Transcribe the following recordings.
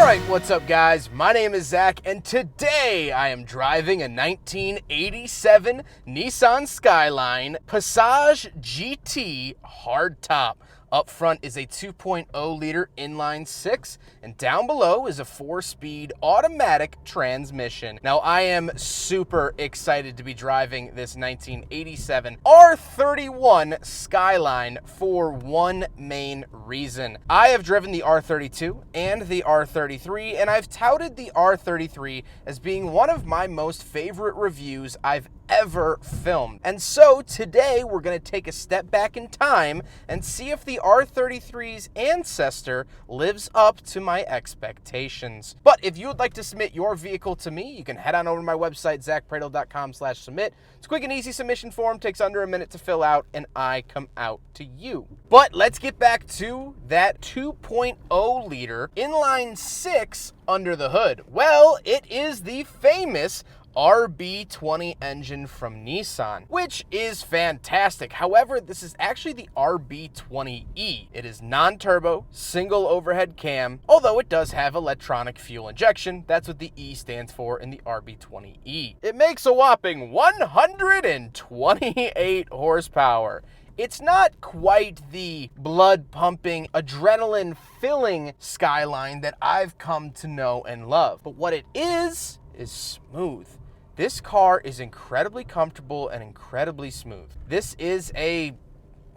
Alright, what's up guys? My name is Zach, and today I am driving a 1987 Nissan Skyline Passage GT Hardtop. Up front is a 2.0 liter inline 6, and down below is a 4-speed automatic transmission. Now, I am super excited to be driving this 1987 R31 Skyline for one main reason. I have driven the R32 and the R33, and I've touted the R33 as being one of my most favorite reviews I've ever filmed. And so today we're going to take a step back in time and see if the R33's ancestor lives up to my expectations. But if you would like to submit your vehicle to me, you can head on over to my website, zachpradel.com/submit. It's a quick and easy submission form, takes under a minute to fill out, and I come out to you. But let's get back to that 2.0 liter inline 6 under the hood. Well, it is the famous RB20 engine from Nissan, which is fantastic. However, this is actually the RB20E. It is non-turbo, single overhead cam, although it does have electronic fuel injection. That's what the E stands for in the RB20E. It makes a whopping 128 horsepower. It's not quite the blood-pumping, adrenaline-filling Skyline that I've come to know and love. But what it is smooth. This car is incredibly comfortable and incredibly smooth. This is a,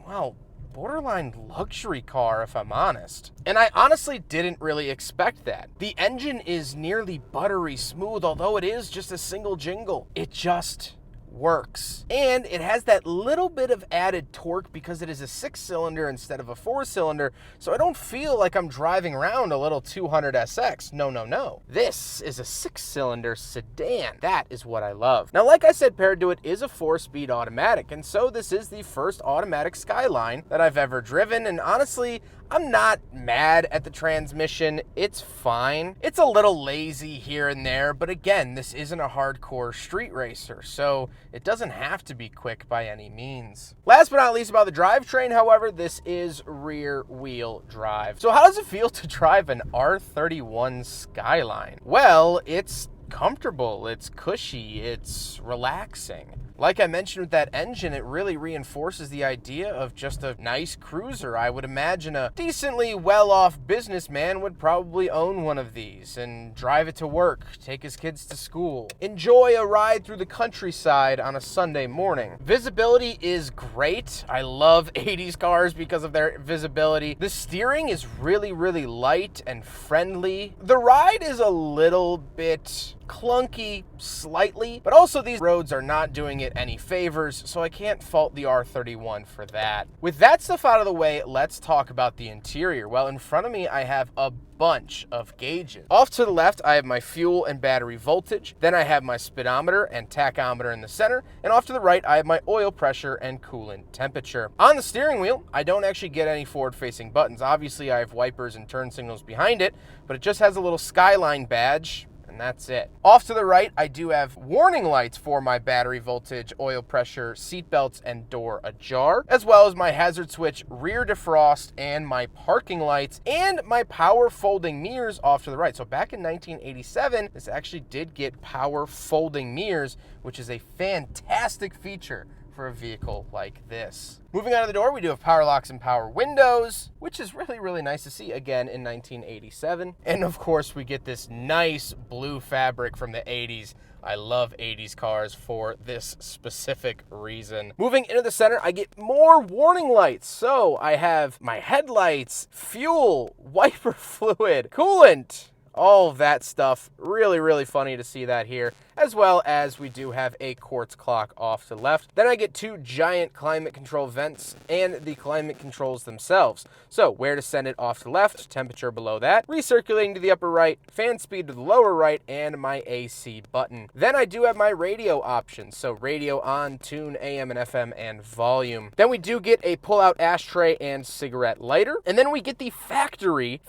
well, borderline luxury car, if I'm honest. And I honestly didn't really expect that. The engine is nearly buttery smooth, although it is just a single jingle. It just works. And it has that little bit of added torque because it is a 6-cylinder instead of a 4-cylinder, so I don't feel like I'm driving around a little 200SX. No. This is a 6-cylinder sedan. That is what I love. Now, like I said, paired to it is a 4-speed automatic, and so this is the first automatic Skyline that I've ever driven, and honestly, I'm not mad at the transmission. It's fine. It's a little lazy here and there, but again, this isn't a hardcore street racer, so it doesn't have to be quick by any means. Last but not least about the drivetrain, however, this is rear-wheel drive. So how does it feel to drive an R31 Skyline? Well, it's comfortable, it's cushy, it's relaxing. Like I mentioned with that engine, it really reinforces the idea of just a nice cruiser. I would imagine a decently well-off businessman would probably own one of these and drive it to work, take his kids to school, enjoy a ride through the countryside on a Sunday morning. Visibility is great. I love 80s cars because of their visibility. The steering is really, really light and friendly. The ride is a little bit clunky slightly, but also these roads are not doing it any favors, so I can't fault the R31 for that. With that stuff out of the way, let's talk about the interior. Well, in front of me, I have a bunch of gauges. Off to the left, I have my fuel and battery voltage. Then I have my speedometer and tachometer in the center. And off to the right, I have my oil pressure and coolant temperature. On the steering wheel, I don't actually get any forward-facing buttons. Obviously, I have wipers and turn signals behind it, but it just has a little Skyline badge, and that's it. Off to the right, I do have warning lights for my battery voltage, oil pressure, seat belts, and door ajar, as well as my hazard switch, rear defrost, and my parking lights, and my power folding mirrors off to the right. So back in 1987, this actually did get power folding mirrors, which is a fantastic feature for a vehicle like this. Moving on to the door, we do have power locks and power windows, which is really, really nice to see again in 1987. And of course, we get this nice blue fabric from the 80s. I love 80s cars for this specific reason. Moving into the center, I get more warning lights. So I have my headlights, fuel, wiper fluid, coolant, all of that stuff. Really, really funny to see that here. As well as we do have a quartz clock off to the left. Then I get two giant climate control vents and the climate controls themselves. So where to send it off to the left, temperature below that, recirculating to the upper right, fan speed to the lower right, and my AC button. Then I do have my radio options. So radio on, tune, AM and FM, and volume. Then we do get a pull-out ashtray and cigarette lighter. And then we get the factory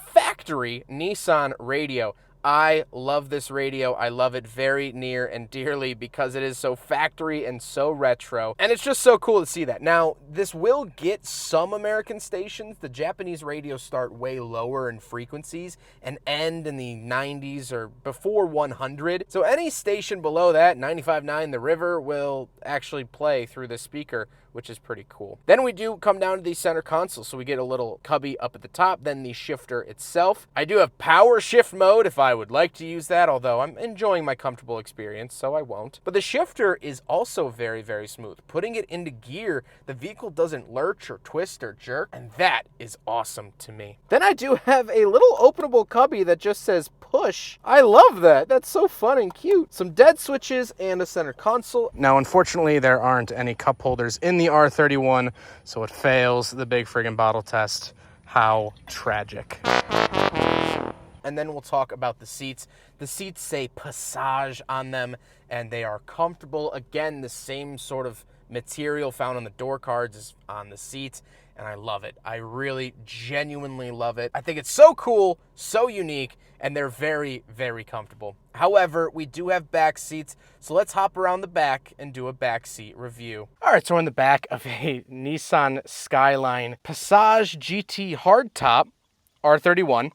Nissan radio. I love this radio. I love it very near and dearly because it is so factory and so retro. And it's just so cool to see that. Now, this will get some American stations. The Japanese radios start way lower in frequencies and end in the 90s or before 100. So any station below that, 95.9 The River, will actually play through the speaker, which is pretty cool. Then we do come down to the center console. So we get a little cubby up at the top, then the shifter itself. I do have power shift mode if I would like to use that, although I'm enjoying my comfortable experience, so I won't. But the shifter is also very, very smooth. Putting it into gear, the vehicle doesn't lurch or twist or jerk, and that is awesome to me. Then I do have a little openable cubby that just says push. I love that. That's so fun and cute. Some dead switches and a center console. Now, unfortunately, there aren't any cup holders in the R31, so it fails the big friggin' bottle test. How tragic. And then we'll talk about the seats. The seats say Passage on them, and they are comfortable. Again, the same sort of material found on the door cards is on the seats, and I love it. I really genuinely love it. I think it's so cool, so unique, and they're very, very comfortable. However, we do have back seats, so let's hop around the back and do a back seat review. All right, so we're in the back of a Nissan Skyline Passage GT Hardtop R31.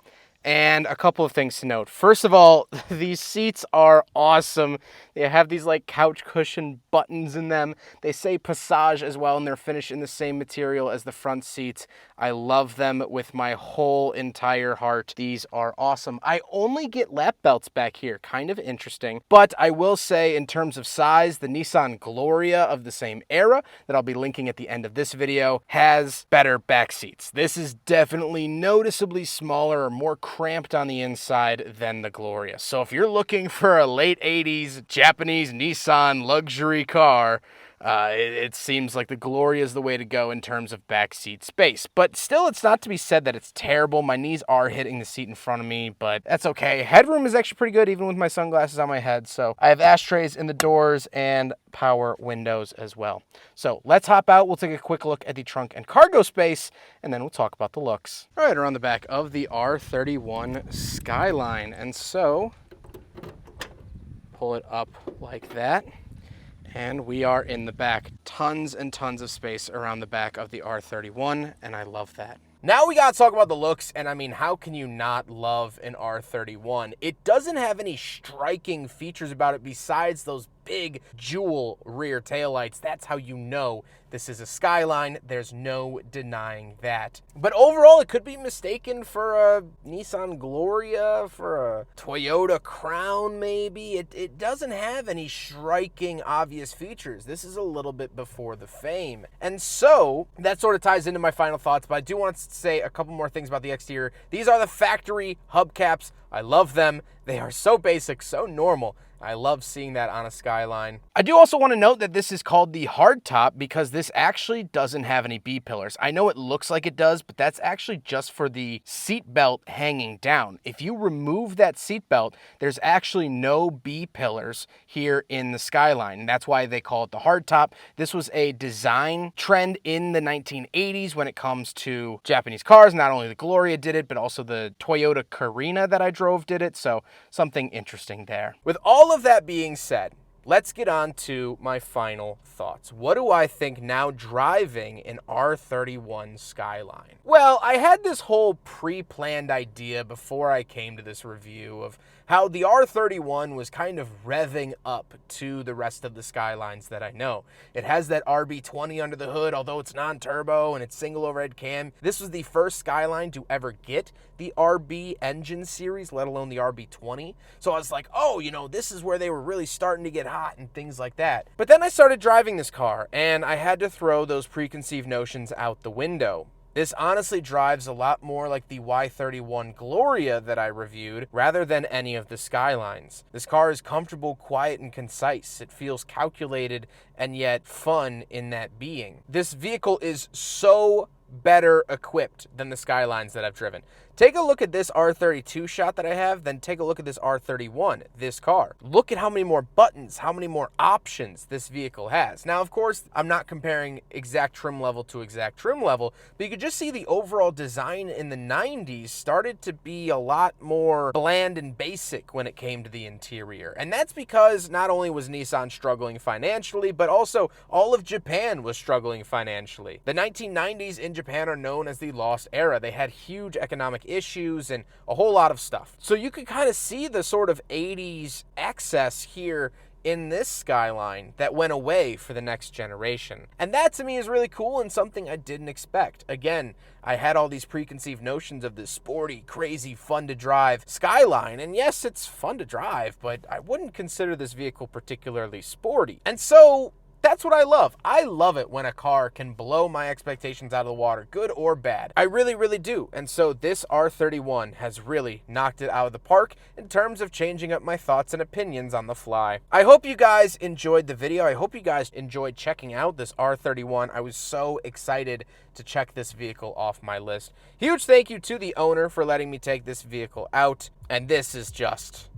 And a couple of things to note. First of all, these seats are awesome. They have these like couch cushion buttons in them. They say Passage as well, and they're finished in the same material as the front seats. I love them with my whole entire heart. These are awesome. I only get lap belts back here, kind of interesting. But I will say in terms of size, the Nissan Gloria of the same era that I'll be linking at the end of this video has better back seats. This is definitely noticeably smaller or more cramped on the inside than the Gloria. So if you're looking for a late 80s Japanese Nissan luxury car, it seems like the Gloria is the way to go in terms of backseat space. But still, it's not to be said that it's terrible. My knees are hitting the seat in front of me, but that's okay. Headroom is actually pretty good, even with my sunglasses on my head. So I have ashtrays in the doors and power windows as well. So let's hop out. We'll take a quick look at the trunk and cargo space, and then we'll talk about the looks. All right, around the back of the R31 Skyline. And so pull it up like that. And we are in the back. Tons and tons of space around the back of the R31, and I love that. Now we gotta talk about the looks, and I mean, how can you not love an R31? It doesn't have any striking features about it besides those big jewel rear taillights. That's how you know this is a Skyline. There's no denying that. But overall, it could be mistaken for a Nissan Gloria, for a Toyota Crown maybe. It doesn't have any striking, obvious features. This is a little bit before the fame. And so, that sort of ties into my final thoughts, but I do want to say a couple more things about the exterior. These are the factory hubcaps. I love them. They are so basic, so normal. I love seeing that on a Skyline. I do also want to note that this is called the Hardtop because this actually doesn't have any B-pillars. I know it looks like it does, but that's actually just for the seat belt hanging down. If you remove that seat belt, there's actually no B-pillars here in the Skyline. That's why they call it the Hardtop. This was a design trend in the 1980s when it comes to Japanese cars. Not only the Gloria did it, but also the Toyota Carina that I drove did it. So something interesting there. With all of that being said, let's get on to my final thoughts. What do I think now driving an R31 Skyline? Well, I had this whole pre-planned idea before I came to this review of how the R31 was kind of revving up to the rest of the Skylines that I know. It has that RB20 under the hood, although it's non-turbo and it's single overhead cam. This was the first Skyline to ever get the RB engine series, let alone the RB20. So I was like, oh, you know, this is where they were really starting to get hot and things like that. But then I started driving this car and I had to throw those preconceived notions out the window. This honestly drives a lot more like the Y31 Gloria that I reviewed rather than any of the Skylines. This car is comfortable, quiet, and concise. It feels calculated and yet fun in that being. This vehicle is so better equipped than the Skylines that I've driven. Take a look at this R32 shot that I have, then take a look at this R31, this car. Look at how many more buttons, how many more options this vehicle has. Now, of course, I'm not comparing exact trim level to exact trim level, but you could just see the overall design in the 90s started to be a lot more bland and basic when it came to the interior. And that's because not only was Nissan struggling financially, but also all of Japan was struggling financially. The 1990s in Japan are known as the lost era. They had huge economic issues and a whole lot of stuff. So you could kind of see the sort of 80s excess here in this Skyline that went away for the next generation. And that to me is really cool and something I didn't expect. Again, I had all these preconceived notions of this sporty, crazy, fun to drive Skyline. And yes, it's fun to drive, but I wouldn't consider this vehicle particularly sporty. And so that's what I love. I love it when a car can blow my expectations out of the water, good or bad. I really, really do. And so this R31 has really knocked it out of the park in terms of changing up my thoughts and opinions on the fly. I hope you guys enjoyed the video. I hope you guys enjoyed checking out this R31. I was so excited to check this vehicle off my list. Huge thank you to the owner for letting me take this vehicle out. And this is just...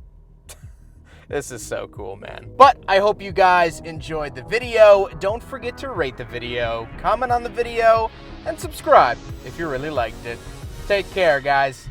this is so cool, man. But I hope you guys enjoyed the video. Don't forget to rate the video, comment on the video, and subscribe if you really liked it. Take care, guys.